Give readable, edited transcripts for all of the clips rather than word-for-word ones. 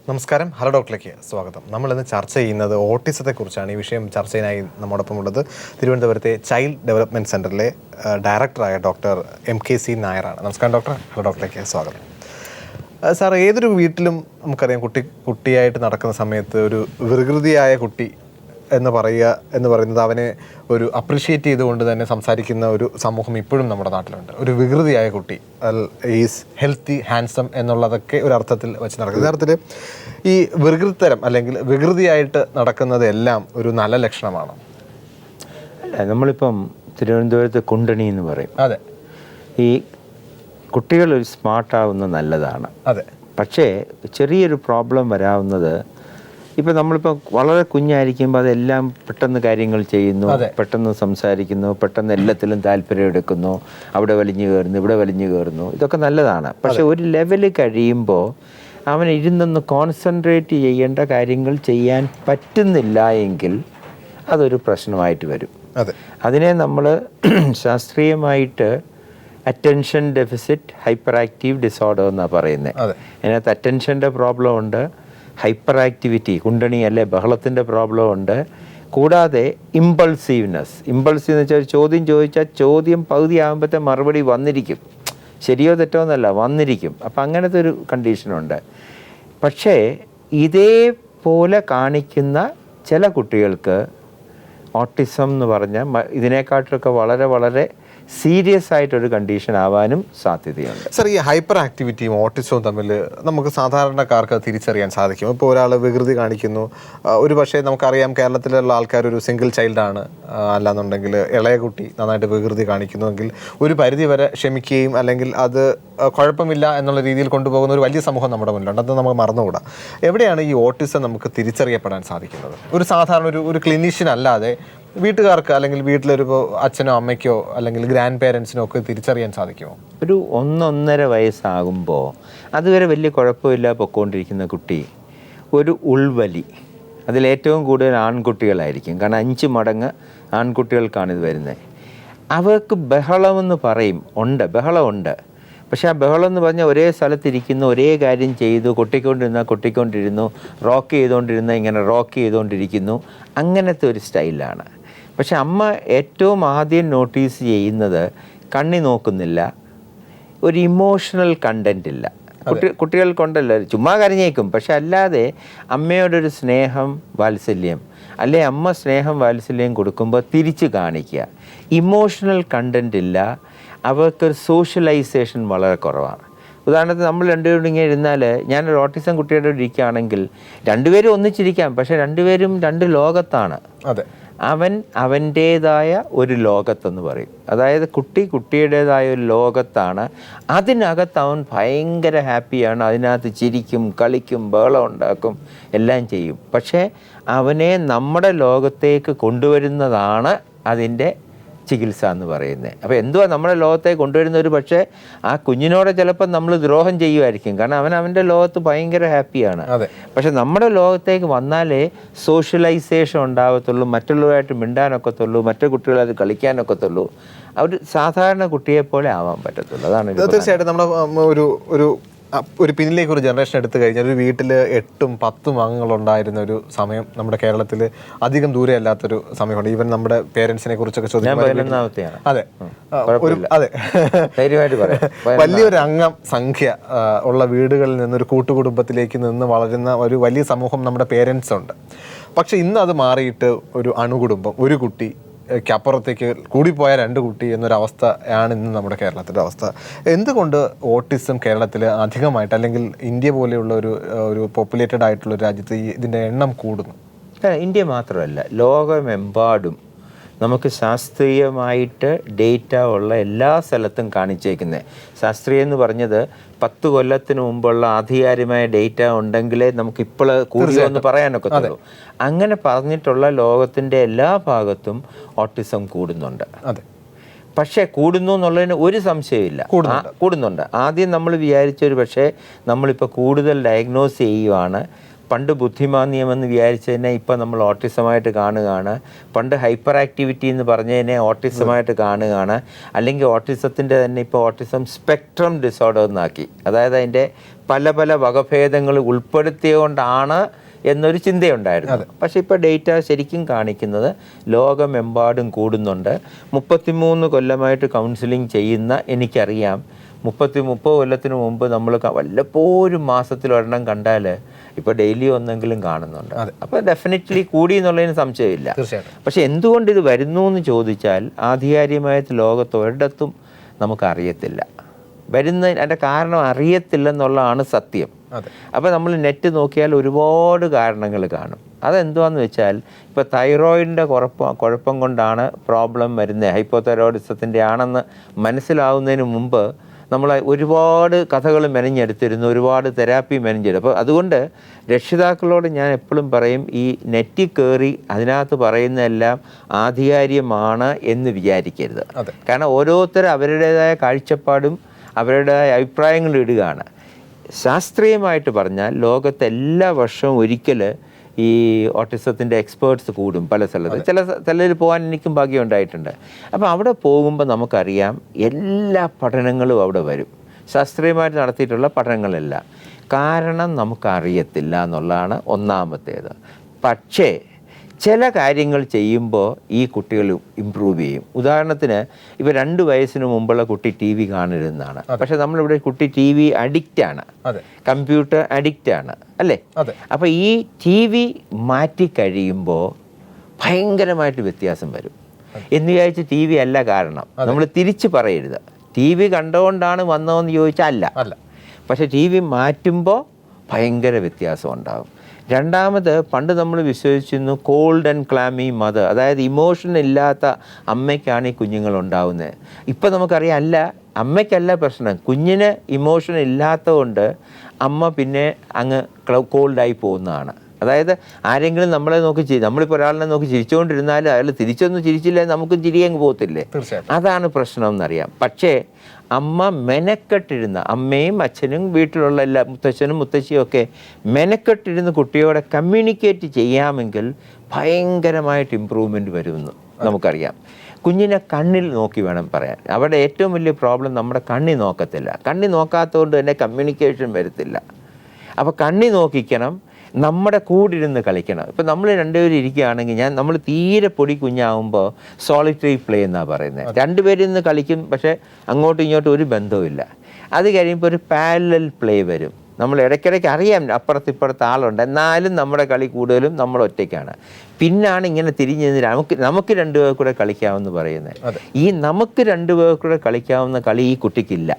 നമസ്കാരം, ഹലോ ഡോക്ടറിലേക്ക് സ്വാഗതം. നമ്മളിന്ന് ചർച്ച ചെയ്യുന്നത് ഓട്ടിസത്തെക്കുറിച്ചാണ്. ഈ വിഷയം ചർച്ചയിനായി നമ്മോടൊപ്പം ഉള്ളത് തിരുവനന്തപുരത്തെ ചൈൽഡ് ഡെവലപ്മെൻറ്റ് സെൻ്ററിലെ ഡയറക്ടറായ ഡോക്ടർ MKC നായരാണ്. നമസ്കാരം ഡോക്ടർ, ഹലോ ഡോക്ടറിലേക്ക് സ്വാഗതം. സാർ, ഏതൊരു വീട്ടിലും നമുക്കറിയാം കുട്ടിയായിട്ട് നടക്കുന്ന സമയത്ത് ഒരു വികൃതിയായ കുട്ടി എന്ന് പറയുന്നത് അവനെ ഒരു അപ്രിഷ്യേറ്റ് ചെയ്തുകൊണ്ട് തന്നെ സംസാരിക്കുന്ന ഒരു സമൂഹം ഇപ്പോഴും നമ്മുടെ നാട്ടിലുണ്ട്. ഒരു വികൃതിയായ കുട്ടി ഈസ് ഹെൽത്തി ഹാൻസം എന്നുള്ളതൊക്കെ ഒരു അർത്ഥത്തിൽ വെച്ച് നടക്കുന്നത്. യഥാർത്ഥത്തിൽ ഈ വികൃതിത്തരം അല്ലെങ്കിൽ വികൃതിയായിട്ട് നടക്കുന്നതെല്ലാം ഒരു നല്ല ലക്ഷണമാണ്. അല്ല, നമ്മളിപ്പം തിരുവനന്തപുരത്ത് കുണ്ടണി എന്ന് പറയും. അതെ, ഈ കുട്ടികൾ ഒരു സ്മാർട്ടാവുന്നത് നല്ലതാണ്. അതെ, പക്ഷേ ചെറിയൊരു പ്രോബ്ലം വരാവുന്നത്, ഇപ്പം നമ്മളിപ്പോൾ വളരെ കുഞ്ഞായിരിക്കുമ്പോൾ അതെല്ലാം പെട്ടെന്ന് കാര്യങ്ങൾ ചെയ്യുന്നു, പെട്ടെന്ന് സംസാരിക്കുന്നു, പെട്ടെന്ന് എല്ലാത്തിലും താല്പര്യം എടുക്കുന്നു, അവിടെ വലിഞ്ഞു കയറുന്നു, ഇവിടെ വലിഞ്ഞു കയറുന്നു, ഇതൊക്കെ നല്ലതാണ്. പക്ഷെ ഒരു ലെവൽ കഴിയുമ്പോൾ അവൻ ഇരുന്നൊന്ന് കോൺസെൻട്രേറ്റ് ചെയ്യേണ്ട കാര്യങ്ങൾ ചെയ്യാൻ പറ്റുന്നില്ല എങ്കിൽ അതൊരു പ്രശ്നമായിട്ട് വരും. അതിനെ നമ്മൾ ശാസ്ത്രീയമായിട്ട് attention deficit hyper active disorder എന്നാണ് പറയുന്നത്. അതിനകത്ത് അറ്റൻഷൻ്റെ പ്രോബ്ലം ഉണ്ട്, ഹൈപ്പർ ആക്ടിവിറ്റി കുണ്ടണി അല്ലെ ബഹളത്തിൻ്റെ പ്രോബ്ലം ഉണ്ട്, കൂടാതെ ഇമ്പൾസീവ്നെസ്. ഇമ്പൾസീവ് എന്ന് വെച്ചാൽ ഒരു ചോദ്യം ചോദിച്ചാൽ ചോദ്യം പകുതി ആകുമ്പോഴത്തെ മറുപടി വന്നിരിക്കും, ശരിയോ തെറ്റോ എന്നല്ല, വന്നിരിക്കും. അപ്പം അങ്ങനത്തെ ഒരു കണ്ടീഷനുണ്ട്. പക്ഷേ ഇതേപോലെ കാണിക്കുന്ന ചില കുട്ടികൾക്ക് ഓട്ടിസം എന്ന് പറഞ്ഞാൽ ഇതിനെക്കാട്ടൊക്കെ വളരെ വളരെ സീരിയസ് ആയിട്ടൊരു കണ്ടീഷൻ ആവാനും സാധ്യതയുണ്ട്. സർ, ഈ ഹൈപ്പർ ആക്ടിവിറ്റിയും ഓട്ടിസവും തമ്മിൽ നമുക്ക് സാധാരണക്കാർക്ക് തിരിച്ചറിയാൻ സാധിക്കും. ഇപ്പോൾ ഒരാൾ വികൃതി കാണിക്കുന്നു, ഒരു പക്ഷേ നമുക്കറിയാം കേരളത്തിലുള്ള ആൾക്കാർ ഒരു സിംഗിൾ ചൈൽഡാണ്, അല്ലാന്നുണ്ടെങ്കിൽ ഇളയ കുട്ടി നന്നായിട്ട് വികൃതി കാണിക്കുന്നുവെങ്കിൽ ഒരു പരിധി വരെ ക്ഷമിക്കുകയും അല്ലെങ്കിൽ അത് കുഴപ്പമില്ല എന്നുള്ള രീതിയിൽ കൊണ്ടുപോകുന്ന ഒരു വലിയ സമൂഹം നമ്മുടെ മുന്നിലുണ്ട്. അത് നമുക്ക് മറന്നുകൂടാ. എവിടെയാണ് ഈ ഓട്ടിസം നമുക്ക് തിരിച്ചറിയപ്പെടാൻ സാധിക്കുന്നത്? ഒരു സാധാരണ ഒരു ക്ലിനീഷ്യൻ അല്ലാതെ വീട്ടുകാർക്ക് അല്ലെങ്കിൽ വീട്ടിലൊരു അച്ഛനോ അമ്മയ്ക്കോ അല്ലെങ്കിൽ ഗ്രാൻഡ് പേരൻസിനോ ഒക്കെ തിരിച്ചറിയാൻ സാധിക്കുമോ? ഒരു 1-1.5 വയസ്സാകുമ്പോൾ അതുവരെ വലിയ കുഴപ്പമില്ല പൊയ്ക്കൊണ്ടിരിക്കുന്ന കുട്ടി ഒരു ഉൾവലി, അതിലേറ്റവും കൂടുതൽ ആൺകുട്ടികളായിരിക്കും. കാരണം 5 മടങ്ങ് ആൺകുട്ടികൾക്കാണിത് വരുന്നത്. അവർക്ക് ബഹളമെന്ന് പറയും, ബഹളമുണ്ട്. പക്ഷേ ആ ബഹളം എന്ന് പറഞ്ഞാൽ ഒരേ സ്ഥലത്തിരിക്കുന്നു, ഒരേ കാര്യം ചെയ്തു, കൊട്ടിക്കൊണ്ടിരുന്നു, റോക്ക് ഇങ്ങനെ റോക്ക് ചെയ്തുകൊണ്ടിരിക്കുന്നു, അങ്ങനത്തെ ഒരു സ്റ്റൈലാണ്. പക്ഷെ അമ്മ ഏറ്റവും ആദ്യം നോട്ടീസ് ചെയ്യുന്നത് കണ്ണി നോക്കുന്നില്ല, ഒരു ഇമോഷണൽ കണ്ടൻ്റ് ഇല്ല. കുട്ടികൾക്കുണ്ടല്ലോ, ചുമ്മാ കരഞ്ഞേക്കും, പക്ഷെ അല്ലാതെ അമ്മയോടൊരു സ്നേഹം വാത്സല്യം, അല്ലെ അമ്മ സ്നേഹം വാത്സല്യം കൊടുക്കുമ്പോൾ തിരിച്ച് കാണിക്കുക. ഇമോഷണൽ കണ്ടൻ്റ് ഇല്ല, അവർക്കൊരു സോഷ്യലൈസേഷൻ വളരെ കുറവാണ്. ഉദാഹരണത്തിന് നമ്മൾ രണ്ടുപേരും ഇങ്ങനെ ഇരുന്നാൽ, ഞാനൊരു ഓട്ടിസം കുട്ടിയുടെ ഇരിക്കുകയാണെങ്കിൽ രണ്ടുപേരും ഒന്നിച്ചിരിക്കാം, പക്ഷെ രണ്ടുപേരും 2 ലോകത്താണ്. അവൻ അവൻ്റേതായ ഒരു ലോകത്തെന്ന് പറയും. അതായത് കുട്ടിയുടേതായ ഒരു ലോകത്താണ്. അതിനകത്ത് അവൻ ഭയങ്കര ഹാപ്പിയാണ്, അതിനകത്ത് ചിരിക്കും, കളിക്കും, ബഹളം ഉണ്ടാക്കും, എല്ലാം ചെയ്യും. പക്ഷേ അവനെ നമ്മുടെ ലോകത്തേക്ക് കൊണ്ടുവരുന്നതാണ് അതിൻ്റെ ചികിത്സ എന്ന് പറയുന്നത്. അപ്പോൾ എന്തുവാ നമ്മുടെ ലോകത്തേക്ക് കൊണ്ടുവരുന്നവർ? പക്ഷേ ആ കുഞ്ഞിനോട് ചിലപ്പോൾ നമ്മൾ ദ്രോഹം ചെയ്യുമായിരിക്കും, കാരണം അവൻ്റെ ലോകത്ത് ഭയങ്കര ഹാപ്പിയാണ്. പക്ഷെ നമ്മുടെ ലോകത്തേക്ക് വന്നാലേ സോഷ്യലൈസേഷൻ ഉണ്ടാകത്തുള്ളൂ, മറ്റുള്ളവരായിട്ട് മിണ്ടാനൊക്കത്തുള്ളൂ, മറ്റു കുട്ടികളത് കളിക്കാനൊക്കത്തുള്ളൂ, അവർ സാധാരണ കുട്ടിയെപ്പോലെ ആവാൻ പറ്റത്തുള്ളൂ. അതാണ് തീർച്ചയായിട്ടും. നമ്മുടെ ഒരു പിന്നിലേക്ക് ഒരു ജനറേഷൻ എടുത്തു കഴിഞ്ഞാൽ ഒരു വീട്ടിൽ 8-10 അംഗങ്ങളുണ്ടായിരുന്ന ഒരു സമയം നമ്മുടെ കേരളത്തിൽ അധികം ദൂരെ അല്ലാത്തൊരു സമയമുണ്ട്. ഈവൻ നമ്മുടെ പേരൻസിനെ കുറിച്ചൊക്കെ ചോദിക്കുമ്പോൾ വലിയൊരു സംഖ്യ ഉള്ള വീടുകളിൽ നിന്നൊരു കൂട്ടുകുടുംബത്തിലേക്ക് നിന്ന് വളരുന്ന ഒരു വലിയ സമൂഹം നമ്മുടെ പേരൻസ് ഉണ്ട്. പക്ഷെ ഇന്ന് അത് മാറിയിട്ട് ഒരു അണുകുടുംബം, ഒരു കുട്ടി ക്കപ്പുറത്തേക്ക് കൂടിപ്പോയ 2 കുട്ടി എന്നൊരവസ്ഥയാണ് ഇന്ന് നമ്മുടെ കേരളത്തിൻ്റെ അവസ്ഥ. എന്തുകൊണ്ട് ഓട്ടിസം കേരളത്തിൽ അധികമായിട്ട്, അല്ലെങ്കിൽ ഇന്ത്യ പോലെയുള്ള ഒരു പോപ്പുലേറ്റഡ് ആയിട്ടുള്ള ഒരു രാജ്യത്ത് ഇതിൻ്റെ എണ്ണം കൂടുന്നു? ഇന്ത്യ മാത്രമല്ല, ലോകമെമ്പാടും നമുക്ക് ശാസ്ത്രീയമായിട്ട് ഡേറ്റ ഉള്ള എല്ലാ സ്ഥലത്തും കാണിച്ചേക്കുന്നത്. ശാസ്ത്രീയം എന്ന് പറഞ്ഞത് 10 കൊല്ലത്തിന് മുമ്പുള്ള ആധികാരികമായ ഡേറ്റ ഉണ്ടെങ്കിലേ നമുക്ക് ഇപ്പോൾ കൂടുതലൊന്ന് പറയാനൊക്കത്തുള്ളൂ. അങ്ങനെ പറഞ്ഞിട്ടുള്ള ലോകത്തിൻ്റെ എല്ലാ ഭാഗത്തും ഓട്ടിസം കൂടുന്നുണ്ട്. പക്ഷേ കൂടുന്നു എന്നുള്ളതിന് ഒരു സംശയമില്ല, കൂടുന്നുണ്ട്. ആദ്യം നമ്മൾ വിചാരിച്ചൊരു, പക്ഷേ നമ്മളിപ്പോൾ കൂടുതൽ ഡയഗ്നോസ് ചെയ്യുവാണ്. പണ്ട് ബുദ്ധിമാന്ദ്യമെന്ന് വിചാരിച്ചതിനെ ഇപ്പോൾ നമ്മൾ ഓട്ടിസമായിട്ട് കാണുകയാണ്. പണ്ട് ഹൈപ്പർ ആക്ടിവിറ്റി എന്ന് പറഞ്ഞതിനെ ഓട്ടിസമായിട്ട് കാണുകയാണ്. അല്ലെങ്കിൽ ഓട്ടിസത്തിൻ്റെ തന്നെ ഇപ്പോൾ ഓട്ടിസം സ്പെക്ട്രം ഡിസോർഡർ എന്നാക്കി. അതായത് അതിൻ്റെ പല പല വകഭേദങ്ങൾ ഉൾപ്പെടുത്തിയതുകൊണ്ടാണ് എന്നൊരു ചിന്തയുണ്ടായിരുന്നു. പക്ഷേ ഇപ്പോൾ ഡേറ്റ ശരിക്കും കാണിക്കുന്നത് ലോകമെമ്പാടും കൂടുന്നുണ്ട്. 33 കൊല്ലമായിട്ട് കൗൺസിലിംഗ് ചെയ്യുന്ന എനിക്കറിയാം, 30 കൊല്ലത്തിന് മുമ്പ് നമ്മൾ വല്ലപ്പോഴും മാസത്തിലൊരെണ്ണം കണ്ടാൽ ഇപ്പോൾ ഡെയിലി ഒന്നെങ്കിലും കാണുന്നുണ്ട്. അപ്പോൾ ഡെഫിനറ്റ്ലി കൂടി എന്നുള്ളതിന് സംശയമില്ല. പക്ഷെ എന്തുകൊണ്ട് ഇത് വരുന്നു എന്ന് ചോദിച്ചാൽ ആധികാരികമായിട്ട് ലോകത്ത് ഒരിടത്തും നമുക്കറിയത്തില്ല. അതിൻ്റെ കാരണം അറിയത്തില്ലെന്നുള്ളതാണ് സത്യം. അപ്പോൾ നമ്മൾ നെറ്റ് നോക്കിയാൽ ഒരുപാട് കാരണങ്ങൾ കാണും. അതെന്തുവാന്ന് വെച്ചാൽ ഇപ്പോൾ തൈറോയിഡിൻ്റെ കുഴപ്പം കൊണ്ടാണ് പ്രോബ്ലം വരുന്നത്, ഹൈപ്പോതൈറോയിഡിസത്തിൻ്റെ ആണെന്ന് മനസ്സിലാവുന്നതിന് മുമ്പ് നമ്മൾ ഒരുപാട് കഥകൾ മെനഞ്ഞെടുത്തിരുന്നു, ഒരുപാട് തെറാപ്പി മെനഞ്ഞെടുത്തു. അപ്പോൾ അതുകൊണ്ട് രക്ഷിതാക്കളോട് ഞാൻ എപ്പോഴും പറയും, ഈ നെറ്റിൽ കയറി അതിനകത്ത് പറയുന്നതെല്ലാം ആധികാരികമാണ് എന്ന് വിചാരിക്കരുത്. കാരണം ഓരോരുത്തരും അവരുടേതായ കാഴ്ചപ്പാടും അവരുടേതായ അഭിപ്രായങ്ങളും ഇടുകയാണ്. ശാസ്ത്രീയമായിട്ട് പറഞ്ഞാൽ ലോകത്ത് എല്ലാ വർഷവും ഒരിക്കൽ ഈ ഓട്ടിസത്തിൻ്റെ എക്സ്പേർട്സ് കൂടും പല സ്ഥലത്ത്. ചിലർ പോകാൻ എനിക്കും ഭാഗ്യം ഉണ്ടായിട്ടുണ്ട്. അപ്പോൾ അവിടെ പോകുമ്പോൾ നമുക്കറിയാം എല്ലാ പഠനങ്ങളും അവിടെ വരും, ശാസ്ത്രീയമായിട്ട് നടത്തിയിട്ടുള്ള പഠനങ്ങളെല്ലാം. കാരണം നമുക്കറിയത്തില്ല എന്നുള്ളതാണ് ഒന്നാമത്തേത്. പക്ഷേ ചില കാര്യങ്ങൾ ചെയ്യുമ്പോൾ ഈ കുട്ടികൾ ഇമ്പ്രൂവ് ചെയ്യും. ഉദാഹരണത്തിന് ഇപ്പോൾ 2 വയസ്സിന് മുമ്പുള്ള കുട്ടി TV കാണരുതെന്നാണ്. പക്ഷെ നമ്മളിവിടെ കുട്ടി TV അഡിക്റ്റാണ്, കമ്പ്യൂട്ടർ അഡിക്റ്റാണ് അല്ലേ? അപ്പോൾ ഈ TV മാറ്റി കഴിയുമ്പോൾ ഭയങ്കരമായിട്ട് വ്യത്യാസം വരും. എന്ന് വിചാരിച്ച് TV അല്ല കാരണം, നമ്മൾ തിരിച്ച് പറയരുത്. TV കണ്ടുകൊണ്ടാണ് വന്നതെന്ന് ചോദിച്ചാൽ അല്ല. പക്ഷെ TV മാറ്റുമ്പോൾ ഭയങ്കര വ്യത്യാസം ഉണ്ടാകും. രണ്ടാമത്, പണ്ട് നമ്മൾ വിശ്വസിച്ചിരുന്നു കോൾഡ് ആൻഡ് ക്ലാമി മദർ, അതായത് ഇമോഷൻ ഇല്ലാത്ത അമ്മയ്ക്കാണ് ഈ കുഞ്ഞുങ്ങളുണ്ടാവുന്നത്. ഇപ്പം നമുക്കറിയാം അല്ല, അമ്മയ്ക്കല്ല പ്രശ്നം, കുഞ്ഞിന് ഇമോഷൻ ഇല്ലാത്തതുകൊണ്ട് അമ്മ പിന്നെ അങ്ങ് കോൾഡായി പോകുന്നതാണ്. അതായത് ആരെങ്കിലും നമ്മളെ നോക്കി നമ്മളിപ്പോൾ ഒരാളിനെ നോക്കി ചിരിച്ചുകൊണ്ടിരുന്നാലും അയാൾ തിരിച്ചൊന്നും ചിരിച്ചില്ലെങ്കിൽ നമുക്കും ചിരിയങ്ങ് പോകത്തില്ലേ? അതാണ് പ്രശ്നം എന്നറിയാം. പക്ഷേ അമ്മ മെനക്കെട്ടിരുന്ന, അമ്മയും അച്ഛനും വീട്ടിലുള്ള എല്ലാ മുത്തച്ഛനും മുത്തശ്ശിയും ഒക്കെ മെനക്കെട്ടിരുന്ന് കുട്ടിയോടെ കമ്മ്യൂണിക്കേറ്റ് ചെയ്യാമെങ്കിൽ ഭയങ്കരമായിട്ട് ഇമ്പ്രൂവ്മെൻറ്റ് വരുമെന്ന് നമുക്കറിയാം. കുഞ്ഞിനെ കണ്ണിൽ നോക്കി വേണം പറയാൻ. അവിടെ ഏറ്റവും വലിയ പ്രോബ്ലം നമ്മുടെ കണ്ണി നോക്കത്തില്ല. കണ്ണി നോക്കാത്തതുകൊണ്ട് തന്നെ കമ്മ്യൂണിക്കേഷൻ വരത്തില്ല. അപ്പോൾ കണ്ണി നോക്കിക്കണം, നമ്മുടെ കൂടിരുന്ന് കളിക്കണം. ഇപ്പം നമ്മൾ രണ്ടുപേരും ഇരിക്കുകയാണെങ്കിൽ നമ്മൾ തീരെ പൊടി കുഞ്ഞാവുമ്പോൾ സോളിറ്ററി പ്ലേ എന്നാണ് പറയുന്നത്. രണ്ടുപേരും ഇന്ന് കളിക്കും, പക്ഷേ അങ്ങോട്ടും ഇങ്ങോട്ടും ഒരു ബന്ധവുമില്ല. അത് കഴിയുമ്പോൾ ഒരു പാരലൽ പ്ലേ വരും. നമ്മൾ ഇടയ്ക്കിടയ്ക്ക് അറിയാം അപ്പുറത്തിപ്പുറത്ത് ആളുണ്ട്, എന്നാലും നമ്മുടെ കളി കൂടുതലും നമ്മൾ ഒറ്റയ്ക്കാണ്. പിന്നാണ് ഇങ്ങനെ തിരിഞ്ഞ് നമുക്ക് 2 പേർ കൂടെ കളിക്കാമെന്ന് പറയുന്നത്. ഈ നമുക്ക് 2 പേർ കൂടെ കളിക്കാവുന്ന കളി ഈ കുട്ടിക്കില്ല.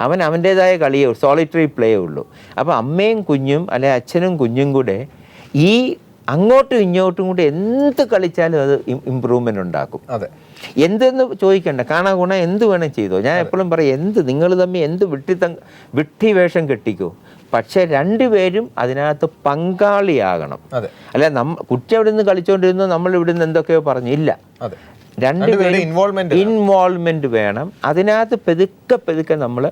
അവൻ്റേതായ കളിയേ ഉള്ളൂ, സോളിറ്ററി പ്ലേ ഉള്ളൂ. അപ്പോൾ അമ്മയും കുഞ്ഞും അല്ലെ അച്ഛനും കുഞ്ഞും കൂടെ ഈ അങ്ങോട്ടും ഇങ്ങോട്ടും കൂടെ എന്ത് കളിച്ചാലും അത് ഇമ്പ്രൂവ്മെൻ്റ് ഉണ്ടാക്കും. എന്തെന്ന് ചോദിക്കണ്ട, കാണാ ഗുണം എന്ത് വേണം ചെയ്തോ. ഞാൻ എപ്പോഴും പറയും, നിങ്ങൾ തമ്മിൽ എന്ത് വിട്ടി വേഷം കെട്ടിക്കോ, പക്ഷെ 2 പേരും അതിനകത്ത് പങ്കാളിയാകണം. അല്ല കുട്ടി അവിടെ നിന്ന് കളിച്ചുകൊണ്ടിരുന്നു, നമ്മൾ ഇവിടെ നിന്ന് എന്തൊക്കെയോ പറഞ്ഞില്ല. 2 പേരും ഇൻവോൾവ്മെന്റ് വേണം. അതിനകത്ത് പെതുക്കെ നമ്മൾ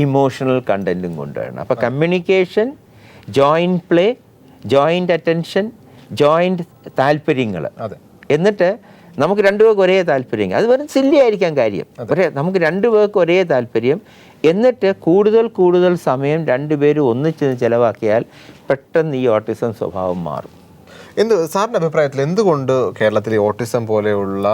ഇമോഷണൽ കണ്ടന്റും കൊണ്ടുവരണം. അപ്പോൾ communication, joint play, joint attention, joint താല്പര്യങ്ങൾ. എന്നിട്ട് നമുക്ക് 2 പേർക്ക് ഒരേ താല്പര്യം, അത് വെറും സില്ലി ആയിരിക്കാൻ കാര്യം, പക്ഷേ നമുക്ക് 2 പേർക്ക് ഒരേ താല്പര്യം. എന്നിട്ട് കൂടുതൽ സമയം 2 പേരും ഒന്നിച്ച് ചിലവാക്കിയാൽ പെട്ടെന്ന് ഈ ഓട്ടിസം സ്വഭാവം മാറും. സാറിൻ്റെ അഭിപ്രായത്തിൽ എന്തുകൊണ്ട് കേരളത്തിൽ ഈ ഓട്ടിസം പോലെയുള്ള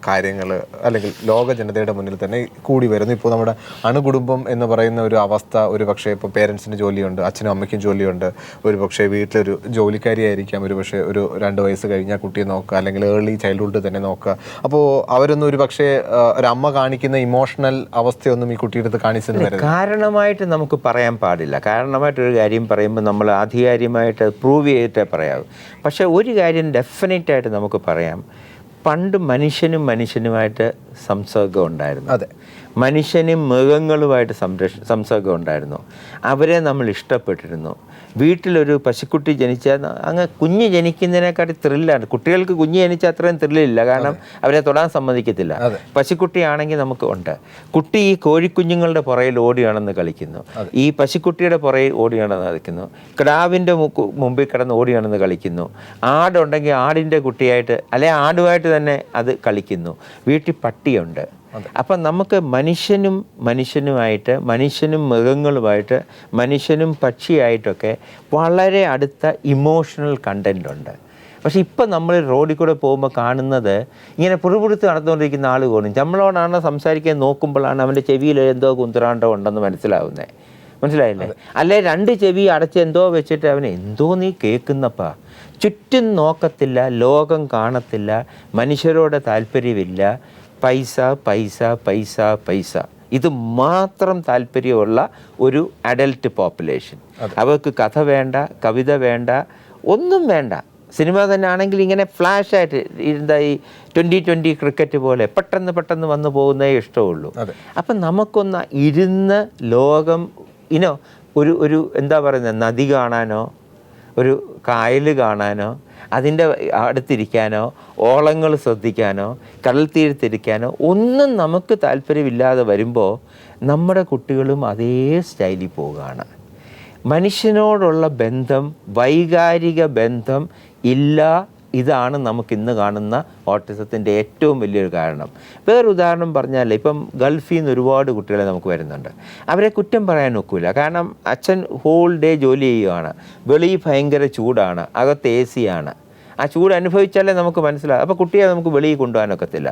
കാര്യങ്ങൾ അല്ലെങ്കിൽ ലോക ജനതയുടെ മുന്നിൽ തന്നെ കൂടി വരുന്നു? ഇപ്പോൾ നമ്മുടെ അണുകുടുംബം എന്ന് പറയുന്ന ഒരു അവസ്ഥ, ഒരു പക്ഷേ ഇപ്പോൾ പേരൻസിന് ജോലിയുണ്ട്, അച്ഛനും അമ്മയ്ക്കും ജോലിയുണ്ട്, ഒരു പക്ഷേ വീട്ടിലൊരു ജോലിക്കാരിയായിരിക്കാം, ഒരു പക്ഷേ ഒരു 2 വയസ്സ് കഴിഞ്ഞാൽ കുട്ടിയെ നോക്കുക, അല്ലെങ്കിൽ ഏർലി ചൈൽഡ്ഹുഡ് തന്നെ നോക്കുക. അപ്പോൾ അവരൊന്നും ഒരു പക്ഷേ ഒരു അമ്മ കാണിക്കുന്ന ഇമോഷണൽ അവസ്ഥയൊന്നും ഈ കുട്ടിയുടെ അടുത്ത് കാണിച്ചെന്ന് വരും. കാരണമായിട്ട് നമുക്ക് പറയാൻ പാടില്ല. കാരണമായിട്ടൊരു കാര്യം പറയുമ്പോൾ നമ്മൾ ആധികാരികമായിട്ട് പ്രൂവ് ചെയ്തിട്ടേ പറയാവൂ. പക്ഷേ ഒരു കാര്യം ഡെഫിനറ്റായിട്ട് നമുക്ക് പറയാം, പണ്ട് മനുഷ്യനുമായിട്ട് സംസർഗം ഉണ്ടായിരുന്നു. മനുഷ്യനും മൃഗങ്ങളുമായിട്ട് സംസർഗം ഉണ്ടായിരുന്നു. അവരെ നമ്മൾ ഇഷ്ടപ്പെട്ടിരുന്നു. വീട്ടിലൊരു പശുക്കുട്ടി ജനിച്ചാൽ അങ്ങ് കുഞ്ഞ് ജനിക്കുന്നതിനെക്കാട്ടി ത്രില്ലാണ്. കുട്ടികൾക്ക് കുഞ്ഞ് ജനിച്ചാൽ അത്രയും ത്രില്ലില്ല, കാരണം അവരെ തൊടാൻ സമ്മതിക്കത്തില്ല. പശുക്കുട്ടിയാണെങ്കിൽ നമുക്ക് ഉണ്ട്. കുട്ടി ഈ കോഴിക്കുഞ്ഞുങ്ങളുടെ പുറയിൽ ഓടിയാണെന്ന് കളിക്കുന്നു, ഈ പശുക്കുട്ടിയുടെ പുറയിൽ ഓടിയാണെന്ന് കളിക്കുന്നു, കിടാവിൻ്റെ മുമ്പിൽ കിടന്ന് ഓടിയാണെന്ന് കളിക്കുന്നു, ആടുണ്ടെങ്കിൽ ആടിൻ്റെ കുട്ടിയായിട്ട് അല്ലെ ആടുമായിട്ട് തന്നെ അത് കളിക്കുന്നു, വീട്ടിൽ പട്ടിയുണ്ട്. അപ്പം നമുക്ക് മനുഷ്യനുമായിട്ട് മനുഷ്യനും മൃഗങ്ങളുമായിട്ട് മനുഷ്യനും പക്ഷിയായിട്ടൊക്കെ വളരെ അടുത്ത ഇമോഷണൽ കണ്ടൻ്റ് ഉണ്ട്. പക്ഷെ ഇപ്പം നമ്മൾ റോഡിൽ കൂടെ പോകുമ്പോൾ കാണുന്നത് ഇങ്ങനെ പുറപുറത്ത് നടന്നുകൊണ്ടിരിക്കുന്ന ആൾ പോലും നമ്മളോടാണ് സംസാരിക്കാൻ നോക്കുമ്പോഴാണ് അവൻ്റെ ചെവിയിൽ എന്തോ കുന്തറാണ്ടോ ഉണ്ടെന്ന് മനസ്സിലായില്ലേ? അല്ലെ രണ്ട് ചെവി അടച്ച് എന്തോ വെച്ചിട്ട് അവന് എന്തോ നീ കേൾക്കുന്നപ്പാ, ചുറ്റും നോക്കത്തില്ല, ലോകം കാണത്തില്ല, മനുഷ്യരോട് താല്പര്യമില്ല, പൈസ പൈസ പൈസ പൈസ, ഇത് മാത്രം താല്പര്യമുള്ള ഒരു അഡൽട്ട് പോപ്പുലേഷൻ. അവർക്ക് കഥ വേണ്ട, കവിത വേണ്ട, ഒന്നും വേണ്ട. സിനിമ തന്നെ ആണെങ്കിൽ ഇങ്ങനെ ഫ്ലാഷായിട്ട് എന്താ ഈ 2020 ക്രിക്കറ്റ് പോലെ പെട്ടെന്ന് വന്നു പോകുന്നതേ ഇഷ്ടമുള്ളൂ. അപ്പം നമുക്കൊന്ന് ഇരുന്ന് ലോകം ഒരു എന്താ പറയുന്നത്, നദി കാണാനോ ഒരു കായൽ കാണാനോ അതിൻ്റെ അടുത്തിരിക്കാനോ ഓളങ്ങൾ ശ്രദ്ധിക്കാനോ കടൽ തീരത്തിരിക്കാനോ ഒന്നും നമുക്ക് താല്പര്യമില്ലാതെ വരുമ്പോൾ നമ്മുടെ കുട്ടികളും അതേ സ്റ്റൈലിൽ പോവുകയാണ്. മനുഷ്യനോടുള്ള ബന്ധം, വൈകാരിക ബന്ധം ഇല്ല. ഇതാണ് നമുക്കിന്ന് കാണുന്ന ഓട്ടിസത്തിൻ്റെ ഏറ്റവും വലിയൊരു കാരണം. വേറൊരു ഉദാഹരണം പറഞ്ഞാൽ, ഇപ്പം ഗൾഫിൽ നിന്ന് ഒരുപാട് കുട്ടികളെ നമുക്ക് വരുന്നുണ്ട്. അവരെ കുറ്റം പറയാൻ ഒക്കില്ല, കാരണം അച്ഛൻ ഹോൾ ഡേ ജോലി ചെയ്യുകയാണ്, വെളിയിൽ ഭയങ്കര ചൂടാണ്, അകത്ത് AC ആണ്. ആ ചൂട് അനുഭവിച്ചാലേ നമുക്ക് മനസ്സിലാകും. അപ്പോൾ കുട്ടിയെ നമുക്ക് വെളിയിൽ കൊണ്ടുപോകാനൊക്കത്തില്ല.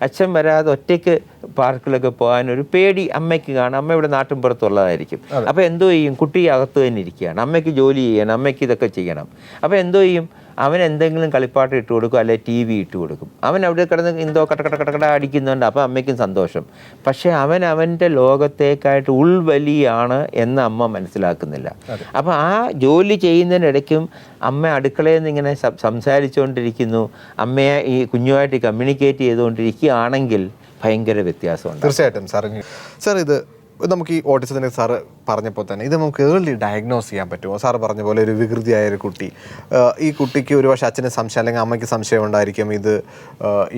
അച്ഛൻ വരാതെ ഒറ്റയ്ക്ക് പാർക്കിലൊക്കെ പോകാനൊരു പേടി അമ്മയ്ക്ക് കാണാം. അമ്മ ഇവിടെ നാട്ടിൻപുറത്തുള്ളതായിരിക്കും. അപ്പോൾ എന്തോ ചെയ്യും, കുട്ടി അകത്ത് തന്നെ ഇരിക്കുകയാണ്, അമ്മയ്ക്ക് ജോലി ചെയ്യണം, അമ്മയ്ക്ക് ഇതൊക്കെ ചെയ്യണം. അപ്പോൾ എന്തോ ചെയ്യും, അവൻ എന്തെങ്കിലും കളിപ്പാട്ടം ഇട്ട് കൊടുക്കും, അല്ലെങ്കിൽ TV ഇട്ട് കൊടുക്കും. അവൻ അവിടെ കിടന്ന് എന്തോ കട അടിക്കുന്നുണ്ട്, അപ്പോൾ അമ്മയ്ക്കും സന്തോഷം. പക്ഷേ അവൻ്റെ ലോകത്തേക്കായിട്ട് ഉൾവലിയാണ് എന്ന് അമ്മ മനസ്സിലാക്കുന്നില്ല. അപ്പോൾ ആ ജോലി ചെയ്യുന്നതിനിടയ്ക്കും അമ്മ അടുക്കളയിൽ നിന്ന് ഇങ്ങനെ സംസാരിച്ചുകൊണ്ടിരിക്കുന്നു, അമ്മയെ ഈ കുഞ്ഞുമായിട്ട് കമ്മ്യൂണിക്കേറ്റ് ചെയ്തുകൊണ്ടിരിക്കുകയാണെങ്കിൽ ഭയങ്കര വ്യത്യാസമുണ്ട്. തീർച്ചയായിട്ടും സാർ ഇത് നമുക്ക് ഈ ഓട്ടിസത്തിനെ സാറ് പറഞ്ഞപ്പോൾ തന്നെ ഇത് നമുക്ക് ഏർലി ഡയഗ്നോസ് ചെയ്യാൻ പറ്റുമോ? സാറ് പറഞ്ഞ പോലെ ഒരു വികൃതിയായ ഒരു കുട്ടി, ഈ കുട്ടിക്ക് ഒരുപക്ഷെ അച്ഛന് സംശയം അല്ലെങ്കിൽ അമ്മയ്ക്ക് സംശയം ഉണ്ടായിരിക്കും, ഇത്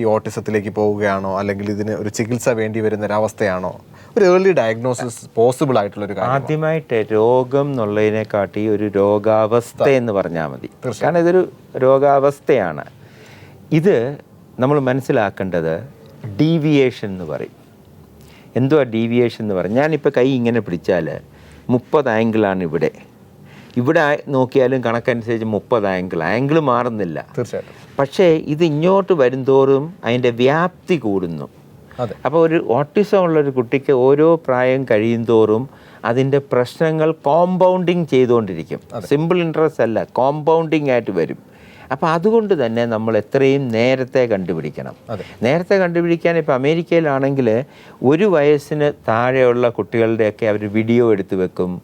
ഈ ഓട്ടിസത്തിലേക്ക് പോവുകയാണോ, അല്ലെങ്കിൽ ഇതിന് ഒരു ചികിത്സ വേണ്ടി വരുന്ന ഒരവസ്ഥയാണോ? ഒരു ഏർലി ഡയഗ്നോസിസ് പോസിബിൾ ആയിട്ടുള്ളൊരു കാര്യം. ആദ്യമായിട്ട് രോഗം എന്നുള്ളതിനെക്കാട്ടി ഒരു രോഗാവസ്ഥ എന്ന് പറഞ്ഞാൽ മതി, കാരണം ഇതൊരു രോഗാവസ്ഥയാണ്. ഇത് നമ്മൾ മനസ്സിലാക്കേണ്ടത് ഡീവിയേഷൻ എന്ന് പറയും. എന്തുവാ ഡീവിയേഷൻ എന്ന് പറയും? ഞാനിപ്പോൾ കൈ ഇങ്ങനെ പിടിച്ചാൽ 30 ആംഗിളാണ് ഇവിടെ നോക്കിയാലും കണക്കനുസരിച്ച് 30 ആംഗിൾ മാറുന്നില്ല. തീർച്ചയായിട്ടും. പക്ഷേ ഇത് ഇങ്ങോട്ട് വരുംതോറും അതിൻ്റെ വ്യാപ്തി കൂടുന്നു. അപ്പോൾ ഒരു ഓട്ടിസം ഉള്ളൊരു കുട്ടിക്ക് ഓരോ പ്രായം കഴിയും തോറും അതിൻ്റെ പ്രശ്നങ്ങൾ കോമ്പൗണ്ടിങ് ചെയ്തുകൊണ്ടിരിക്കും. സിമ്പിൾ ഇൻട്രസ്റ്റ് അല്ല, കോമ്പൗണ്ടിങ് ആയിട്ട് വരും. അപ്പോൾ അതുകൊണ്ട് തന്നെ നമ്മൾ എത്രയും നേരത്തെ കണ്ടുപിടിക്കണം. നേരത്തെ കണ്ടുപിടിക്കാൻ ഇപ്പോൾ അമേരിക്കയിലാണെങ്കിൽ 1 വയസ്സിന് താഴെയുള്ള കുട്ടികളുടെയൊക്കെ അവർ വീഡിയോ എടുത്ത് വെക്കും.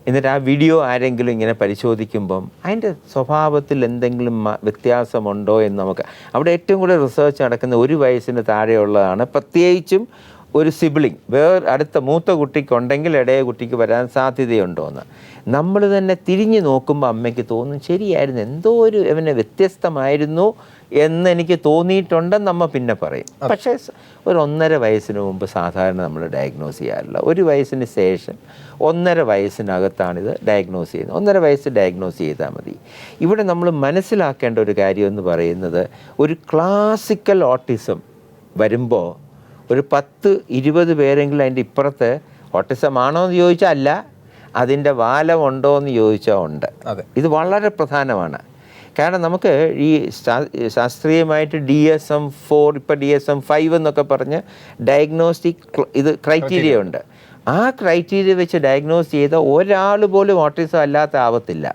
എന്നിട്ട് ആ വീഡിയോ ആരെങ്കിലും ഇങ്ങനെ പരിശോധിക്കുമ്പം അതിൻ്റെ സ്വഭാവത്തിൽ എന്തെങ്കിലും വ്യത്യാസമുണ്ടോ എന്ന് നമുക്ക് അവിടെ ഏറ്റവും കൂടുതൽ റിസർച്ച് നടക്കുന്ന 1 വയസ്സിന് താഴെയുള്ളതാണ്. പ്രത്യേകിച്ചും ഒരു സിബ്ലിങ് അടുത്ത മൂത്ത കുട്ടിക്കുണ്ടെങ്കിൽ ഇടയ കുട്ടിക്ക് വരാൻ സാധ്യതയുണ്ടോ എന്ന് നമ്മൾ തന്നെ തിരിഞ്ഞു നോക്കുമ്പോൾ അമ്മയ്ക്ക് തോന്നും, ശരിയായിരുന്നു, എന്തോ അവനെ വ്യത്യസ്തമായിരുന്നു എന്ന് എനിക്ക് തോന്നിയിട്ടുണ്ടെന്ന് അമ്മ പിന്നെ പറയും. പക്ഷേ ഒരു 1.5 വയസ്സിന് മുമ്പ് സാധാരണ നമ്മൾ ഡയഗ്നോസ് ചെയ്യാറില്ല. 1 വയസ്സിന് ശേഷം 1.5 വയസ്സിനകത്താണിത് ഡയഗ്നോസ് ചെയ്യുന്നത്. 1.5 വയസ്സ് ഡയഗ്നോസ് ചെയ്താൽ മതി. ഇവിടെ നമ്മൾ മനസ്സിലാക്കേണ്ട ഒരു കാര്യം എന്ന് പറയുന്നത്, ഒരു ക്ലാസിക്കൽ ഓട്ടിസം വരുമ്പോൾ ഒരു 10-20 പേരെങ്കിലും അതിൻ്റെ ഇപ്പുറത്ത് ഓട്ടിസം ആണോ എന്ന് ചോദിച്ചാൽ അല്ല, അതിൻ്റെ വാലമുണ്ടോ എന്ന് ചോദിച്ചാൽ ഉണ്ട്. ഇത് വളരെ പ്രധാനമാണ്. കാരണം നമുക്ക് ഈ ശാസ്ത്രീയമായിട്ട് DSM-4 ഇപ്പോൾ DSM-5 എന്നൊക്കെ പറഞ്ഞ് ഡയഗ്നോസ്റ്റിക് ഇത് ക്രൈറ്റീരിയ ഉണ്ട്. ആ ക്രൈറ്റീരിയ വെച്ച് ഡയഗ്നോസ് ചെയ്ത ഒരാൾ പോലും ഓട്ടിസം അല്ലാത്ത ആവത്തില്ല.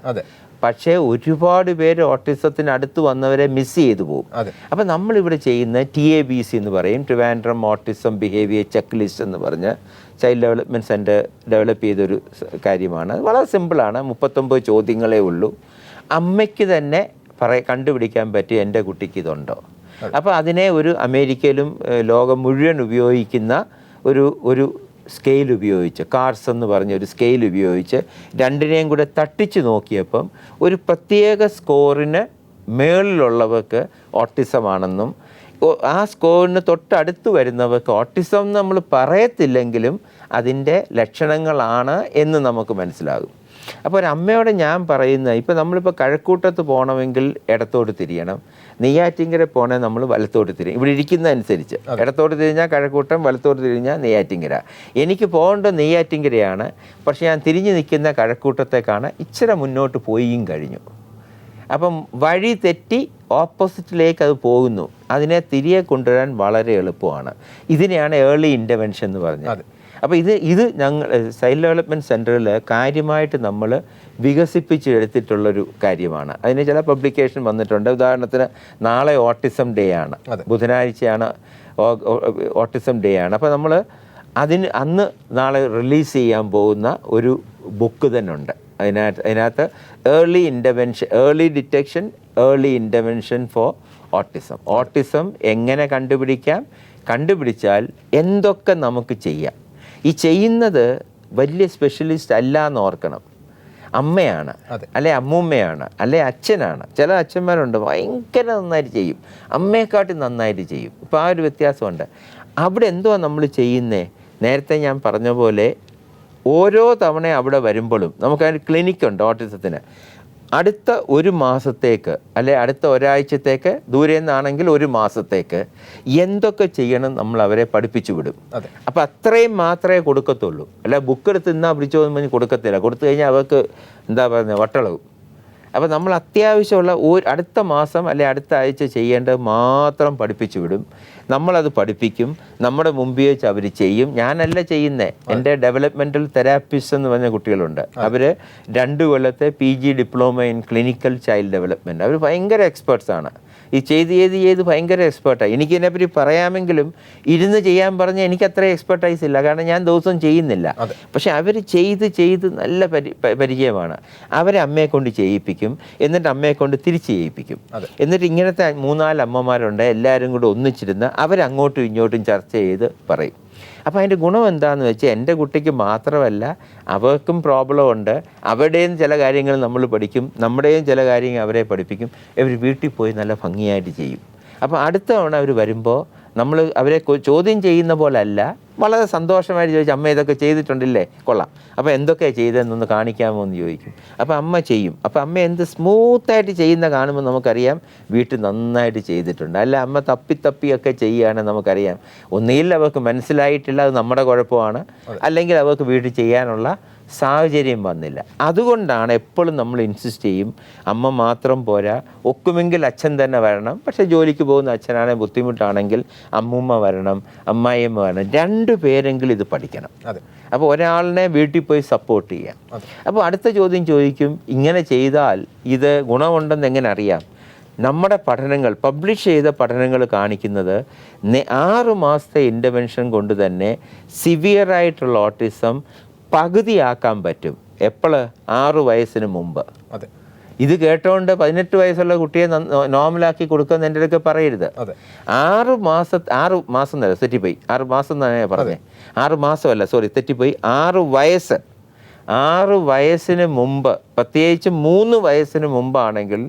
പക്ഷേ ഒരുപാട് പേര് ഓട്ടിസത്തിന് അടുത്ത് വന്നവരെ മിസ് ചെയ്തു പോകും. അപ്പം നമ്മളിവിടെ ചെയ്യുന്ന TABC എന്ന് പറയും, Trivandrum autism behaviour check list എന്ന് പറഞ്ഞ് ചൈൽഡ് ഡെവലപ്മെൻറ്റ് സെൻറ്റർ ഡെവലപ്പ് ചെയ്തൊരു കാര്യമാണ്. വളരെ സിമ്പിളാണ്, 39 ചോദ്യങ്ങളേ ഉള്ളൂ. അമ്മയ്ക്ക് തന്നെ കണ്ടുപിടിക്കാൻ പറ്റും എൻ്റെ കുട്ടിക്ക് ഇതുണ്ടോ. അപ്പോൾ അതിനെ ഒരു അമേരിക്കയിലും ലോകം മുഴുവൻ ഉപയോഗിക്കുന്ന ഒരു സ്കെയിൽ ഉപയോഗിച്ച്, കാർസ് എന്ന് പറഞ്ഞ ഒരു സ്കെയിൽ ഉപയോഗിച്ച് രണ്ടിനെയും കൂടെ തട്ടിച്ച് നോക്കിയപ്പം ഒരു പ്രത്യേക സ്കോറിന് മേളിലുള്ളവർക്ക് ഓട്ടിസം ആണെന്നും ആ സ്കോറിന് തൊട്ടടുത്ത് വരുന്നവർക്ക് ഓട്ടിസം നമ്മൾ പറയത്തില്ലെങ്കിലും അതിൻ്റെ ലക്ഷണങ്ങളാണ് എന്ന് നമുക്ക് മനസ്സിലാകും. അപ്പോൾ ഒരു അമ്മയോട് ഞാൻ പറയുന്നത്, ഇപ്പോൾ നമ്മളിപ്പോൾ കഴക്കൂട്ടത്ത് പോകണമെങ്കിൽ ഇടത്തോട്ട് തിരിയണം, നെയ്യാറ്റിങ്കര പോകണമെങ്കിൽ നമ്മൾ വലത്തോട്ട് തിരിയും. ഇവിടെ ഇരിക്കുന്നതനുസരിച്ച് ഇടത്തോട്ട് തിരിഞ്ഞാൽ കഴക്കൂട്ടം, വലത്തോട്ട് തിരിഞ്ഞാൽ നെയ്യാറ്റിങ്കര. എനിക്ക് പോകേണ്ടത് നെയ്യാറ്റിങ്കരയാണ്, പക്ഷേ ഞാൻ തിരിഞ്ഞു നിൽക്കുന്ന കഴക്കൂട്ടത്തേക്കാണ്. ഇച്ചിരി മുന്നോട്ട് പോയും കഴിഞ്ഞു. അപ്പം വഴി തെറ്റി ഓപ്പോസിറ്റിലേക്ക് അത് പോകുന്നു. അതിനെ തിരികെ കൊണ്ടുവരാൻ വളരെ എളുപ്പമാണ്. ഇതിനെയാണ് ഏർലി ഇൻ്റർവെൻഷൻ എന്ന് പറഞ്ഞത്. അപ്പോൾ ഇത് ഞങ്ങൾ ചൈൽഡ് ഡെവലപ്മെൻറ്റ് സെൻറ്ററിൽ കാര്യമായിട്ട് നമ്മൾ വികസിപ്പിച്ചെടുത്തിട്ടുള്ളൊരു കാര്യമാണ്. അതിന് ചില പബ്ലിക്കേഷൻ വന്നിട്ടുണ്ട്. ഉദാഹരണത്തിന് നാളെ ഓട്ടിസം ഡേ ആണ്, ബുധനാഴ്ചയാണ് ഓട്ടിസം ഡേ ആണ്. അപ്പോൾ നമ്മൾ അന്ന് നാളെ റിലീസ് ചെയ്യാൻ പോകുന്ന ഒരു ബുക്ക് തന്നെ ഉണ്ട്. അതിനകത്ത് early detection, early intervention four autism എങ്ങനെ കണ്ടുപിടിച്ചാൽ എന്തൊക്കെ നമുക്ക് ചെയ്യാം. ഈ ചെയ്യുന്നത് വലിയ സ്പെഷ്യലിസ്റ്റ് അല്ല എന്ന് ഓർക്കണം. അമ്മയാണ്, അല്ലെ അമ്മൂമ്മയാണ്, അല്ലെ അച്ഛനാണ്. ചില അച്ഛന്മാരുണ്ട് ഭയങ്കര നന്നായിട്ട് ചെയ്യും, അമ്മയെക്കാട്ടി നന്നായിട്ട് ചെയ്യും. ഇപ്പോൾ ആ ഒരു വ്യത്യാസമുണ്ട്. അവിടെ എന്തുവാ നമ്മൾ ചെയ്യുന്നത്? നേരത്തെ ഞാൻ പറഞ്ഞ പോലെ ഓരോ തവണ അവിടെ വരുമ്പോഴും നമുക്കതിന് ക്ലിനിക്കുണ്ട് ഓട്ടിസത്തിന്. അടുത്ത ഒരു മാസത്തേക്ക് അല്ലെ അടുത്ത ഒരാഴ്ചത്തേക്ക്, ദൂരെ നിന്നാണെങ്കിൽ ഒരു മാസത്തേക്ക് എന്തൊക്കെ ചെയ്യണം നമ്മൾ അവരെ പഠിപ്പിച്ചു വിടും. അപ്പോൾ അത്രയും മാത്രമേ കൊടുക്കത്തുള്ളൂ. അല്ല ബുക്ക് എടുത്ത് തിന്നാ പിടിച്ചോ എന്ന് പറഞ്ഞ് കൊടുക്കത്തില്ല. കൊടുത്തു കഴിഞ്ഞാൽ അവർക്ക് എന്താ പറയുന്നത്, വട്ടളവും. അപ്പോൾ നമ്മൾ അത്യാവശ്യമുള്ള അടുത്ത മാസം അല്ലെ അടുത്ത ആഴ്ച ചെയ്യേണ്ടത് മാത്രം പഠിപ്പിച്ചു വിടും. നമ്മളത് പഠിപ്പിക്കും, നമ്മുടെ മുമ്പിൽ വെച്ച് അവർ ചെയ്യും. ഞാനല്ല ചെയ്യുന്നത്, എൻ്റെ ഡെവലപ്മെൻറ്റൽ തെറാപ്പിസ്റ്റ് എന്ന് പറഞ്ഞ കുട്ടികളുണ്ട്. അവർ 2 കൊല്ലത്തെ PG diploma in clinical child development. അവർ ഭയങ്കര എക്സ്പേർട്സാണ്. ഈ ചെയ്ത് ഭയങ്കര എക്സ്പേർട്ടാണ്. എനിക്കിതിനെപ്പറ്റി പറയാമെങ്കിലും ഇരുന്ന് ചെയ്യാൻ പറഞ്ഞാൽ എനിക്ക് അത്ര എക്സ്പെർട്ടൈസ് ഇല്ല, കാരണം ഞാൻ ദിവസവും ചെയ്യുന്നില്ല. പക്ഷെ അവർ ചെയ്ത് നല്ല പരിചയമാണ്. അവരെ അമ്മയെ കൊണ്ട് ചെയ്യിപ്പിക്കും, എന്നിട്ട് അമ്മയെ കൊണ്ട് തിരിച്ച് ചെയ്യിപ്പിക്കും. എന്നിട്ട് ഇങ്ങനത്തെ 3-4 അമ്മമാരുണ്ട്, എല്ലാവരും കൂടെ ഒന്നിച്ചിരുന്ന് അവരങ്ങോട്ടും ഇങ്ങോട്ടും ചർച്ച ചെയ്ത് പറയും. അപ്പോൾ അതിൻ്റെ ഗുണം എന്താണെന്ന് വെച്ചാൽ എൻ്റെ കുട്ടിക്ക് മാത്രമല്ല അവർക്കും പ്രോബ്ലം ഉണ്ട്. അവരുടെയും ചില കാര്യങ്ങൾ നമ്മൾ പഠിക്കും, നമ്മുടെയും ചില കാര്യങ്ങൾ അവരെ പഠിപ്പിക്കും. ഇവർ വീട്ടിൽ പോയി നല്ല ഭംഗിയായിട്ട് ചെയ്യും. അപ്പോൾ അടുത്ത തവണ അവർ വരുമ്പോൾ നമ്മൾ അവരെ ചോദ്യം ചെയ്യുന്ന പോലെ അല്ല, വളരെ സന്തോഷമായിട്ട് ചോദിച്ചു, അമ്മ ഇതൊക്കെ ചെയ്തിട്ടുണ്ടല്ലേ, കൊള്ളാം, അപ്പോൾ എന്തൊക്കെയാണ് ചെയ്തതെന്നൊന്ന് കാണിക്കാമോ എന്ന് ചോദിക്കും. അപ്പോൾ അമ്മ ചെയ്യും. അപ്പോൾ അമ്മ എന്ത് സ്മൂത്തായിട്ട് ചെയ്യുന്ന കാണുമ്പോൾ നമുക്കറിയാം വീട്ടിൽ നന്നായിട്ട് ചെയ്തിട്ടുണ്ട്. അല്ല അമ്മ തപ്പിയൊക്കെ ചെയ്യുകയാണെങ്കിൽ നമുക്കറിയാം ഒന്നുകിൽ അവർക്ക് മനസ്സിലായിട്ടില്ല, അത് നമ്മുടെ കുഴപ്പമാണ്, അല്ലെങ്കിൽ അവർക്ക് വീട്ടിൽ ചെയ്യാനുള്ള സാഹചര്യം വന്നില്ല. അതുകൊണ്ടാണ് എപ്പോഴും നമ്മൾ ഇൻസിസ്റ്റ് ചെയ്യും, അമ്മ മാത്രം പോരാ, ഒക്കുമെങ്കിൽ അച്ഛൻ തന്നെ വരണം. പക്ഷേ ജോലിക്ക് പോകുന്ന അച്ഛനാണെങ്കിൽ ബുദ്ധിമുട്ടാണെങ്കിൽ അമ്മൂമ്മ വരണം, അമ്മായിയമ്മ വരണം, 2 പേരെങ്കിലും ഇത് പഠിക്കണം. അപ്പോൾ ഒരാളിനെ വീട്ടിൽ പോയി സപ്പോർട്ട് ചെയ്യാം. അപ്പോൾ അടുത്ത ചോദ്യം ചോദിക്കും, ഇങ്ങനെ ചെയ്താൽ ഇത് ഗുണമുണ്ടെന്ന് എങ്ങനെ അറിയാം? നമ്മുടെ പഠനങ്ങൾ, പബ്ലിഷ് ചെയ്ത പഠനങ്ങൾ കാണിക്കുന്നത് 6 മാസത്തെ ഇൻ്റർവെൻഷൻ കൊണ്ട് തന്നെ സിവിയറായിട്ടുള്ള ഓട്ടിസം പകുതിയാക്കാൻ പറ്റും. എപ്പോൾ? 6 വയസ്സിന് മുമ്പ്. ഇത് കേട്ടോണ്ട് 18 വയസ്സുള്ള കുട്ടിയെ നോർമലാക്കി കൊടുക്കുമെന്ന് എൻ്റെ അടുത്ത് പറയരുത്. 6 മാസം തന്നെ തെറ്റിപ്പോയി, 6 മാസം തന്നെ പറഞ്ഞേ, 6 മാസമല്ല, സോറി തെറ്റിപ്പോയി, 6 വയസ്സ്. 6 വയസ്സിന് മുമ്പ്, പ്രത്യേകിച്ച് 3 വയസ്സിന് മുമ്പാണെങ്കിൽ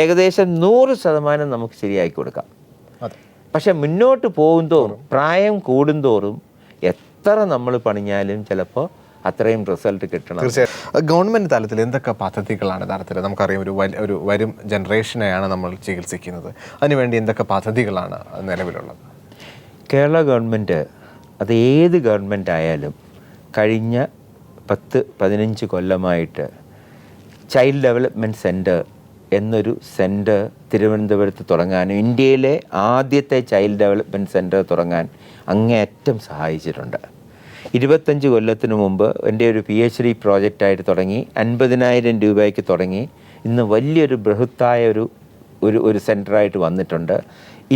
ഏകദേശം 100% നമുക്ക് ശരിയാക്കി കൊടുക്കാം. പക്ഷെ മുന്നോട്ട് പോകുന്തോറും, പ്രായം കൂടുന്തോറും എത്ര നമ്മൾ പണിഞ്ഞാലും ചിലപ്പോൾ അത്രയും റിസൾട്ട് കിട്ടണം. തീർച്ചയായും ഗവൺമെൻറ് തലത്തിൽ എന്തൊക്കെ പദ്ധതികളാണ് തരത്തിൽ നമുക്കറിയാം, ഒരു വരും ജനറേഷനെയാണ് നമ്മൾ ചികിത്സിക്കുന്നത്, അതിനുവേണ്ടി എന്തൊക്കെ പദ്ധതികളാണ് നിലവിലുള്ളത്? കേരള ഗവൺമെൻറ്, അത് ഏത് ഗവൺമെൻറ് ആയാലും കഴിഞ്ഞ 10-15 കൊല്ലമായിട്ട് ചൈൽഡ് ഡെവലപ്മെൻറ്റ് സെൻറ്റർ എന്നൊരു സെൻറ്റർ തിരുവനന്തപുരത്ത് തുടങ്ങാനും ഇന്ത്യയിലെ ആദ്യത്തെ ചൈൽഡ് ഡെവലപ്മെൻറ്റ് സെൻറ്റർ തുടങ്ങാൻ അങ്ങേയറ്റം സഹായിച്ചിട്ടുണ്ട്. 25 കൊല്ലത്തിന് മുമ്പ് എൻ്റെ ഒരു PhD പ്രോജക്റ്റായിട്ട് തുടങ്ങി, 50,000 രൂപയ്ക്ക് തുടങ്ങി, ഇന്ന് വലിയൊരു ബൃഹത്തായ ഒരു സെൻറ്ററായിട്ട് വന്നിട്ടുണ്ട്.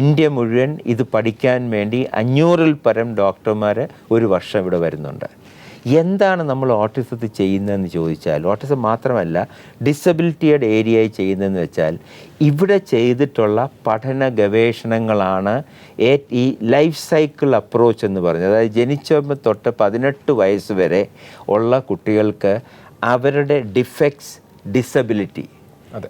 ഇന്ത്യ മുഴുവൻ ഇത് പഠിക്കാൻ വേണ്ടി 500-ൽ പരം ഡോക്ടർമാർ ഒരു വർഷം ഇവിടെ വരുന്നുണ്ട്. എന്താണ് നമ്മൾ ഓട്ടിസത്തിൽ ചെയ്യുന്നതെന്ന് ചോദിച്ചാൽ, ഓട്ടിസം മാത്രമല്ല ഡിസബിലിറ്റിയുടെ ഏരിയയിൽ ചെയ്യുന്നതെന്ന് വെച്ചാൽ, ഇവിടെ ചെയ്തിട്ടുള്ള പഠന ഗവേഷണങ്ങളാണ് ഈ ലൈഫ് സൈക്കിൾ അപ്രോച്ച് എന്ന് പറഞ്ഞത്. അതായത് ജനിച്ചപ്പോൾ തൊട്ട് 18 വയസ്സ് വരെ ഉള്ള കുട്ടികൾക്ക് അവരുടെ ഡിഫക്ട്സ്, ഡിസബിലിറ്റി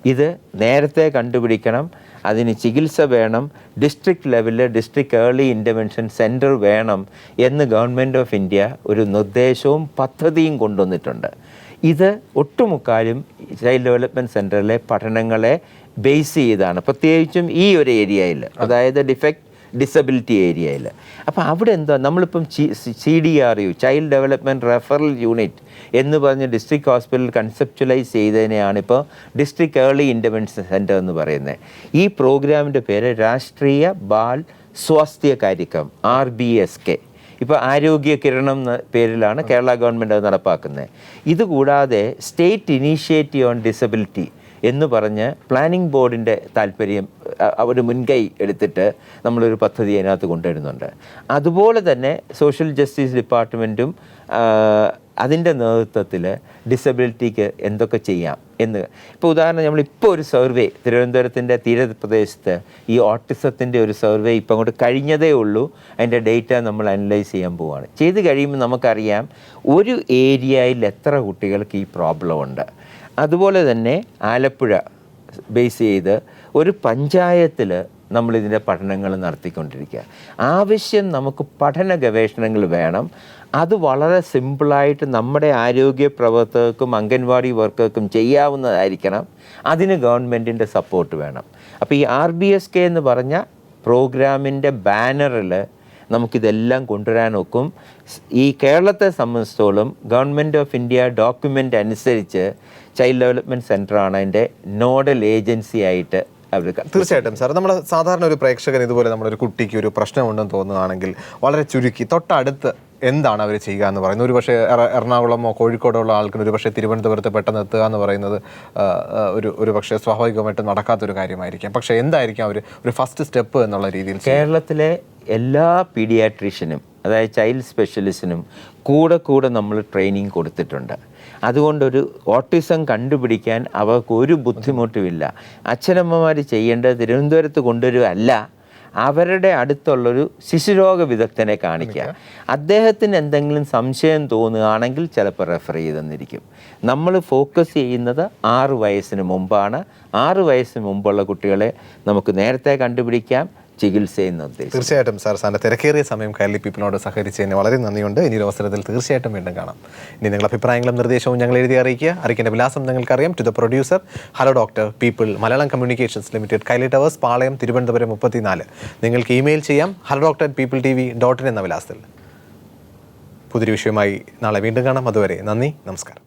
ഇത് നേരത്തെ കണ്ടുപിടിക്കണം, അതിന് ചികിത്സ വേണം, ഡിസ്ട്രിക്ട് ലെവലിൽ ഡിസ്ട്രിക്ട് ഏർലി ഇൻ്റർവെൻഷൻ സെൻറ്റർ വേണം എന്ന് ഗവൺമെൻറ് ഓഫ് ഇന്ത്യ ഒരു നിർദ്ദേശവും പദ്ധതിയും കൊണ്ടുവന്നിട്ടുണ്ട്. ഇത് ഒട്ടുമുക്കാലും ചൈൽഡ് ഡെവലപ്മെൻറ്റ് സെൻറ്ററിലെ പഠനങ്ങളെ ബേസ് ചെയ്താണ്, പ്രത്യേകിച്ചും ഈ ഒരു ഏരിയയിൽ, അതായത് ഡിസബിലിറ്റി ഏരിയയിൽ. അപ്പോൾ അവിടെ എന്താ നമ്മളിപ്പം CDRU, child development referral unit എന്ന് പറഞ്ഞ് ഡിസ്ട്രിക്ട് ഹോസ്പിറ്റൽ കൺസെപ്ച്വലൈസ് ചെയ്തതിനെയാണ് ഇപ്പോൾ ഡിസ്ട്രിക്ട് ഏർലി ഇൻ്റർവെൻഷൻ സെൻറ്റർ എന്ന് പറയുന്നത്. ഈ പ്രോഗ്രാമിൻ്റെ പേര് രാഷ്ട്രീയ ബാൽ സ്വാസ്ഥ്യ കാര്യക്രം, RBSK. ഇപ്പോൾ ആരോഗ്യ കിരണം എന്ന പേരിലാണ് കേരള ഗവൺമെൻറ് അത് നടപ്പാക്കുന്നത്. ഇതുകൂടാതെ സ്റ്റേറ്റ് ഇനീഷ്യേറ്റീവ് ഓൺ ഡിസബിലിറ്റി എന്ന് പറഞ്ഞ് പ്ലാനിംഗ് ബോർഡിൻ്റെ താല്പര്യം അവർ മുൻകൈ എടുത്തിട്ട് നമ്മളൊരു പദ്ധതി അതിനകത്ത് കൊണ്ടുവരുന്നുണ്ട്. അതുപോലെ തന്നെ സോഷ്യൽ ജസ്റ്റിസ് ഡിപ്പാർട്ട്മെൻറ്റും അതിൻ്റെ നേതൃത്വത്തിൽ ഡിസബിലിറ്റിക്ക് എന്തൊക്കെ ചെയ്യാം എന്ന്. ഇപ്പോൾ ഉദാഹരണം, നമ്മളിപ്പോൾ ഒരു സർവേ തിരുവനന്തപുരത്തിൻ്റെ തീരപ്രദേശത്ത് ഈ ഓട്ടിസത്തിൻ്റെ ഒരു സർവേ ഇപ്പം അങ്ങോട്ട് കഴിഞ്ഞതേ ഉള്ളൂ. അതിൻ്റെ ഡേറ്റ നമ്മൾ അനലൈസ് ചെയ്യാൻ പോവുകയാണ്. ചെയ്ത് കഴിയുമ്പോൾ നമുക്കറിയാം ഒരു ഏരിയയിൽ എത്ര കുട്ടികൾക്ക് ഈ പ്രോബ്ലം ഉണ്ട്. അതുപോലെ തന്നെ ആലപ്പുഴ ബേസ് ചെയ്ത് ഒരു പഞ്ചായത്തിൽ നമ്മളിതിൻ്റെ പഠനങ്ങൾ നടത്തിക്കൊണ്ടിരിക്കുക. ആവശ്യം നമുക്ക് പഠന ഗവേഷണങ്ങൾ വേണം. അത് വളരെ സിമ്പിളായിട്ട് നമ്മുടെ ആരോഗ്യ പ്രവർത്തകർക്കും അംഗൻവാടി വർക്കർക്കും ചെയ്യാവുന്നതായിരിക്കണം. അതിന് ഗവൺമെൻറ്റിൻ്റെ സപ്പോർട്ട് വേണം. അപ്പോൾ ഈ RBSK എന്ന് പറഞ്ഞ പ്രോഗ്രാമിൻ്റെ ബാനറിൽ നമുക്കിതെല്ലാം കൊണ്ടുവരാൻ ഒക്കും. ഈ കേരളത്തെ സംബന്ധിച്ചിടത്തോളം ഗവൺമെൻറ് ഓഫ് ഇന്ത്യ ഡോക്യുമെൻ്റ് അനുസരിച്ച് ചൈൽഡ് ഡെവലപ്മെൻറ്റ് സെൻറ്ററാണ് അതിൻ്റെ നോഡൽ ഏജൻസി ആയിട്ട് അവർ. തീർച്ചയായിട്ടും സാർ, നമ്മൾ സാധാരണ ഒരു പ്രേക്ഷകൻ ഇതുപോലെ നമ്മളൊരു കുട്ടിക്ക് ഒരു പ്രശ്നമുണ്ടെന്ന് തോന്നുകയാണെങ്കിൽ വളരെ ചുരുക്കി തൊട്ടടുത്ത് എന്താണ് അവർ ചെയ്യുക എന്ന് പറയുന്നത്? ഒരു പക്ഷേ എറണാകുളമോ കോഴിക്കോടോ ഉള്ള ആൾക്കിന് ഒരു പക്ഷേ തിരുവനന്തപുരത്ത് പെട്ടെന്ന് എത്തുക എന്ന് പറയുന്നത് ഒരു പക്ഷേ സ്വാഭാവികമായിട്ട് നടക്കാത്തൊരു കാര്യമായിരിക്കാം. പക്ഷേ എന്തായിരിക്കും ഒരു ഫസ്റ്റ് സ്റ്റെപ്പ് എന്നുള്ള രീതിയിൽ? കേരളത്തിലെ എല്ലാ പീഡിയാട്രീഷ്യനും, അതായത് ചൈൽഡ് സ്പെഷ്യലിസ്റ്റിനും കൂടെ നമ്മൾ ട്രെയിനിങ് കൊടുത്തിട്ടുണ്ട്. അതുകൊണ്ടൊരു ഓട്ടിസം കണ്ടുപിടിക്കാൻ അവർക്ക് ഒരു ബുദ്ധിമുട്ടുമില്ല. അച്ഛനമ്മമാർ ചെയ്യേണ്ടത് തിരുവനന്തപുരത്ത് കൊണ്ടുവരികയല്ല, അവരുടെ അടുത്തുള്ളൊരു ശിശുരോഗ വിദഗ്ധനെ കാണിക്കുക. അദ്ദേഹത്തിന് എന്തെങ്കിലും സംശയം തോന്നുകയാണെങ്കിൽ ചിലപ്പോൾ റെഫർ ചെയ്തെന്നിരിക്കും. നമ്മൾ ഫോക്കസ് ചെയ്യുന്നത് 6 വയസ്സിന് മുമ്പാണ്. 6 വയസ്സിന് മുമ്പുള്ള കുട്ടികളെ നമുക്ക് നേരത്തെ കണ്ടുപിടിക്കാം, ചികിത്സയെന്ന് ഉദ്ദേശിച്ചു. തീർച്ചയായിട്ടും സാർ, സാറിൻ്റെ തിരക്കേറിയ സമയം കൈരളി പീപ്പിളിനോട് സഹകരിച്ചതിന് വളരെ നന്ദിയുണ്ട്. ഇനിയൊരു അവസരത്തിൽ തീർച്ചയായിട്ടും വീണ്ടും കാണാം. ഇനി നിങ്ങളുടെ അഭിപ്രായങ്ങളും നിർദ്ദേശവും ഞങ്ങൾ എഴുതി അറിയിക്കേണ്ട വിലാസം നിങ്ങൾക്കറിയാം. To the producer, hello doctor people, Malayalam communications limited, കൈലി ടവേഴ്സ്, പാളയം, തിരുവനന്തപുരം 34. നിങ്ങൾക്ക് ഇമെയിൽ ചെയ്യാം hello.peopletv.in എന്ന വിലാസത്തിൽ. പുതിയൊരു വിഷയമായി നാളെ വീണ്ടും കാണാം. അതുവരെ നന്ദി, നമസ്കാരം.